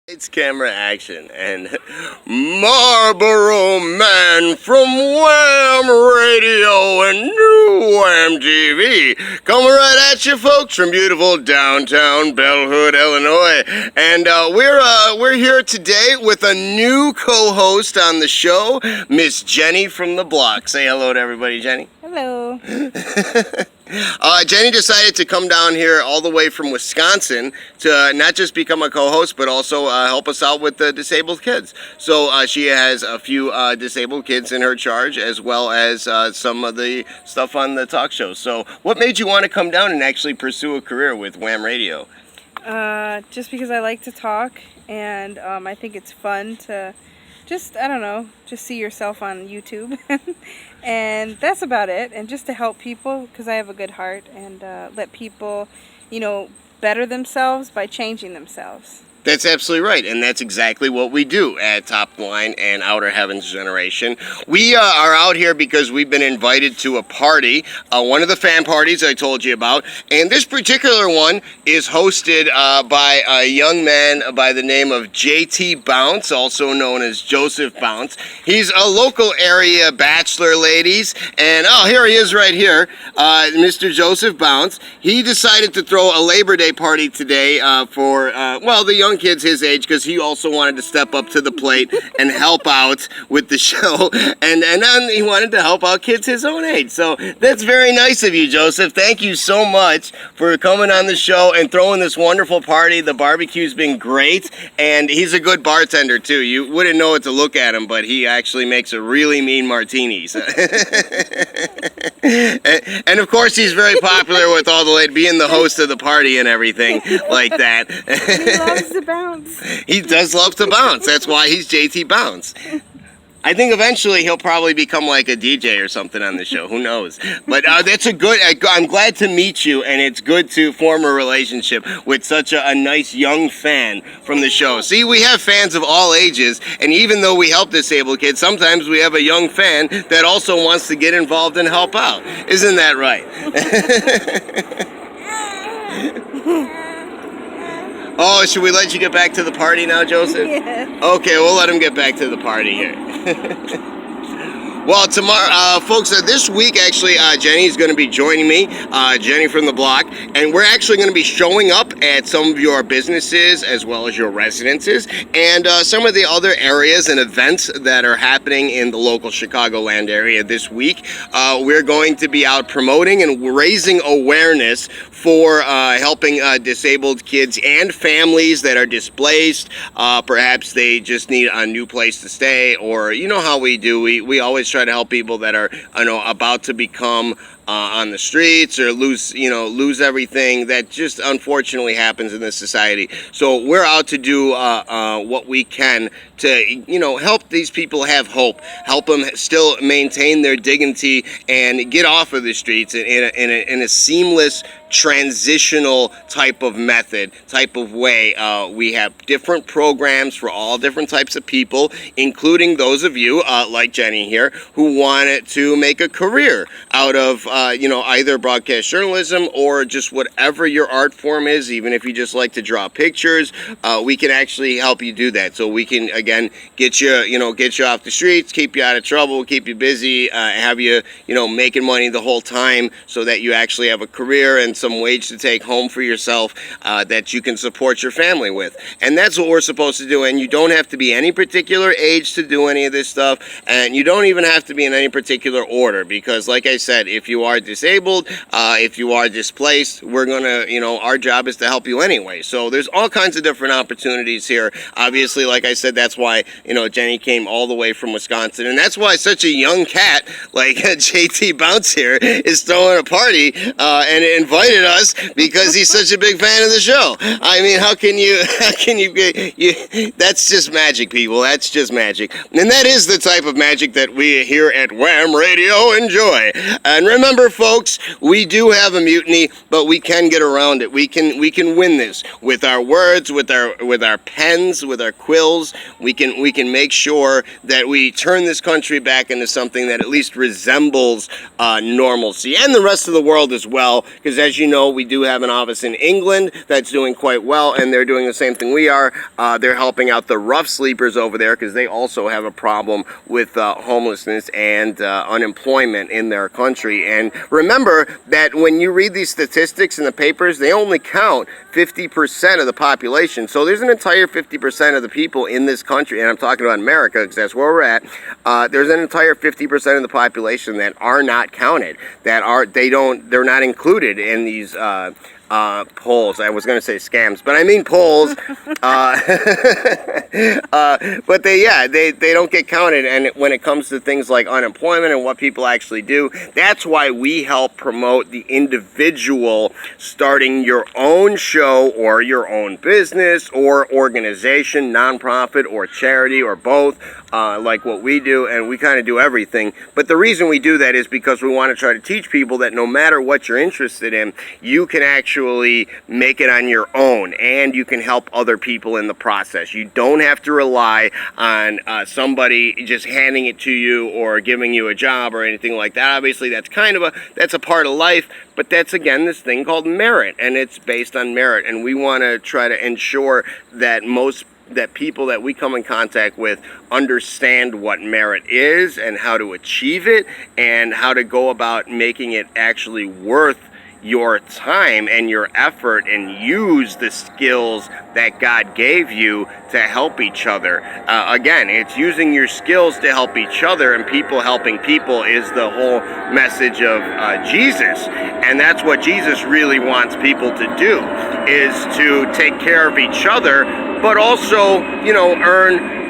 It's camera action, and Marlboro Man from WHAM Radio and new WHAM TV coming right at you, folks, from beautiful downtown Bellhood, Illinois. And we're here today with a new co-host on the show, Miss Jenny from the Block. Say hello to everybody, Jenny. Hello. Jenny decided to come down here all the way from Wisconsin to not just become a co-host, but also help us out with the disabled kids. So she has a few disabled kids in her charge, as well as some of the stuff on the talk show. So what made you want to come down and actually pursue a career with WHAM Radio? Just because I like to talk, and I think it's fun to just see yourself on YouTube. And that's about it. And just to help people, because I have a good heart, and let people, better themselves by changing themselves. That's absolutely right, and that's exactly what we do at Top Line and Outer Heavens Generation. We are out here because we've been invited to a party, one of the fan parties I told you about, and this particular one is hosted by a young man by the name of J.T.Bounce, also known as J.T.Bounce. He's a local area bachelor, ladies, and here he is right here, Mr. J.T.Bounce. He decided to throw a Labor Day party today for, the young kids his age, because he also wanted to step up to the plate and help out with the show, and then he wanted to help out kids his own age. So that's very nice of you, Joseph. Thank you so much for coming on the show and throwing this wonderful party. The barbecue's been great, and he's a good bartender too. You wouldn't know it to look at him, but he actually makes a really mean martinis. And of course he's very popular with all the ladies, being the host of the party and everything like that. He loves to bounce. He does love to bounce. That's why he's J.T.Bounce. I think eventually he'll probably become like a DJ or something on the show. Who knows? But that's a good... I'm glad to meet you, and it's good to form a relationship with such a nice young fan from the show. See, we have fans of all ages, and even though we help disabled kids, sometimes we have a young fan that also wants to get involved and help out. Isn't that right? Oh, should we let you get back to the party now, Joseph? Yeah. Okay, we'll let him get back to the party here. Well, tomorrow, folks, this week, actually, Jenny's going to be joining me, Jenny from the Block, and we're actually going to be showing up at some of your businesses as well as your residences and some of the other areas and events that are happening in the local Chicagoland area this week. We're going to be out promoting and raising awareness for helping disabled kids and families that are displaced. Perhaps they just need a new place to stay, or you know how we do. We always try to help people that are about to become on the streets or lose everything. That just unfortunately happens in this society. So we're out to do what we can to help these people have hope, help them still maintain their dignity and get off of the streets in a seamless transitional type of method, type of way. We have different programs for all different types of people, including those of you like Jenny here who wanted to make a career out of either broadcast journalism or just whatever your art form is. Even if you just like to draw pictures, we can actually help you do that. So we can again get you off the streets, keep you out of trouble, keep you busy, have you making money the whole time, so that you actually have a career and some wage to take home for yourself that you can support your family with. And that's what we're supposed to do. And you don't have to be any particular age to do any of this stuff, and you don't even have to be in any particular order, because like I said, if you are disabled, if you are displaced, we're gonna our job is to help you anyway. So there's all kinds of different opportunities here. Obviously, like I said, that's why Jenny came all the way from Wisconsin, and that's why such a young cat like J.T.Bounce here is throwing a party and invited us because he's such a big fan of the show. I mean, how can you that's just magic, people. That's just magic. And that is the type of magic that we here at WHAM Radio enjoy. And remember, remember, folks, we do have a mutiny, but we can get around it. We can win this with our words, with our pens, with our quills. We can make sure that we turn this country back into something that at least resembles normalcy, and the rest of the world as well. Because as you know, we do have an office in England that's doing quite well, and they're doing the same thing we are. They're helping out the rough sleepers over there because they also have a problem with homelessness and unemployment in their country. And remember that when you read these statistics in the papers, they only count 50% of the population. So there's an entire 50% of the people in this country, and I'm talking about America because that's where we're at. There's an entire 50% of the population that are not counted, they're not included in these polls. I was going to say scams, but I mean polls. But they don't get counted. And when it comes to things like unemployment and what people actually do, that's why we help promote the individual starting your own show or your own business or organization, nonprofit or charity or both, like what we do. And we kind of do everything. But the reason we do that is because we want to try to teach people that no matter what you're interested in, you can actually make it on your own, and you can help other people in the process. You don't have to rely on somebody just handing it to you or giving you a job or anything like that. Obviously, that's a part of life, but that's, again, this thing called merit, and it's based on merit. And we want to try to ensure that people that we come in contact with understand what merit is and how to achieve it and how to go about making it actually worth your time and your effort, and use the skills that God gave you to help each other. Again, it's using your skills to help each other, and people helping people is the whole message of Jesus. And that's what Jesus really wants people to do, is to take care of each other, but also,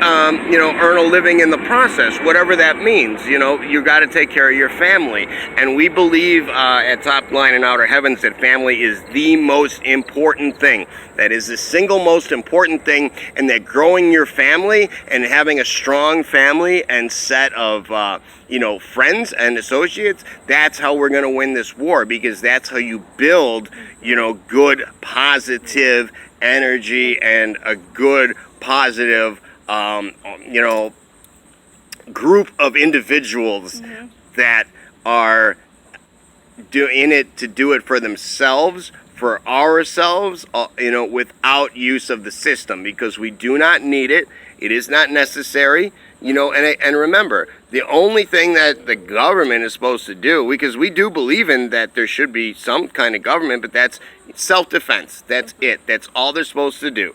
earn a living in the process, whatever that means. You got to take care of your family. And we believe at Top Line and Outer Heavens that family is the most important thing. That is the single most important thing, and that growing your family and having a strong family and set of friends and associates, that's how we're going to win this war, because that's how you build good positive energy and a good positive group of individuals that are doing it to do it for themselves, for ourselves, without use of the system, because we do not need it. It is not necessary, and remember, the only thing that the government is supposed to do, because we do believe in that there should be some kind of government, but that's self-defense. That's it. That's all they're supposed to do.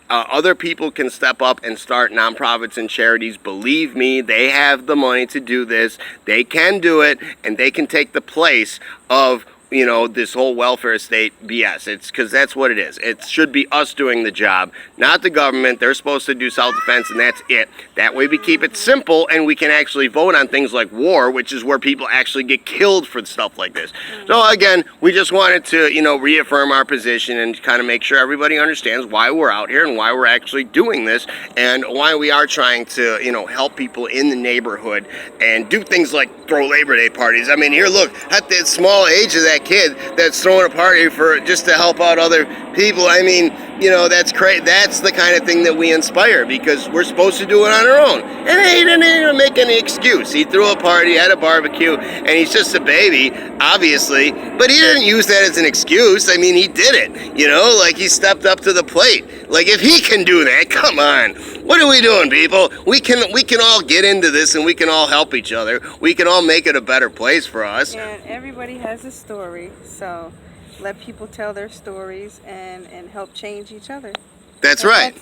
Other people can step up and start nonprofits and charities. Believe me, they have the money to do this. They can do it, and they can take the place of this whole welfare state BS. It's because that's what it is. It should be us doing the job, not the government. They're supposed to do self-defense, and that's it. That way we keep it simple, and we can actually vote on things like war, which is where people actually get killed for stuff like this. So again, we just wanted to, reaffirm our position and kind of make sure everybody understands why we're out here and why we're actually doing this, and why we are trying to, help people in the neighborhood and do things like throw Labor Day parties. I mean, here, look, at the small age of that kid that's throwing a party for just to help out other people. I mean, that's great. That's the kind of thing that we inspire, because we're supposed to do it on our own. And he didn't even make any excuse. He threw a party, had a barbecue, and he's just a baby, obviously, but he didn't use that as an excuse. I mean, he did it, he stepped up to the plate. Like, if he can do that, come on. What are we doing, people? We can all get into this, and we can all help each other. We can all make it a better place for us. And everybody has a story, so let people tell their stories and help change each other. That's right.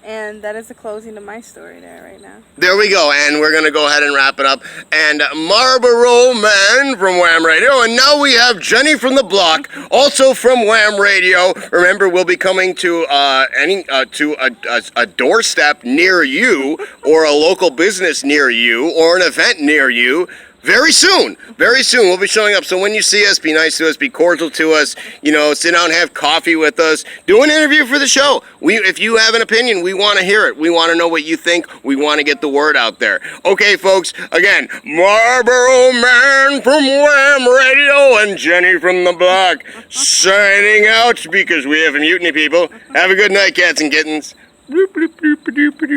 And that is the closing to my story there right now. There we go, and we're going to go ahead and wrap it up. And Marlboro Man from WHAM Radio, and now we have Jenny from the Block, also from WHAM Radio. Remember, we'll be coming to a doorstep near you, or a local business near you, or an event near you, Very soon. Very soon. We'll be showing up. So when you see us, be nice to us, be cordial to us, you know, sit down and have coffee with us. Do an interview for the show. If you have an opinion, we want to hear it. We want to know what you think. We want to get the word out there. Okay, folks, again, Marlboro Man from WHAM Radio and Jenny from the Block signing out because we have a mutiny, people. Have a good night, cats and kittens. Bloop, bloop, bloop, bloop, bloop.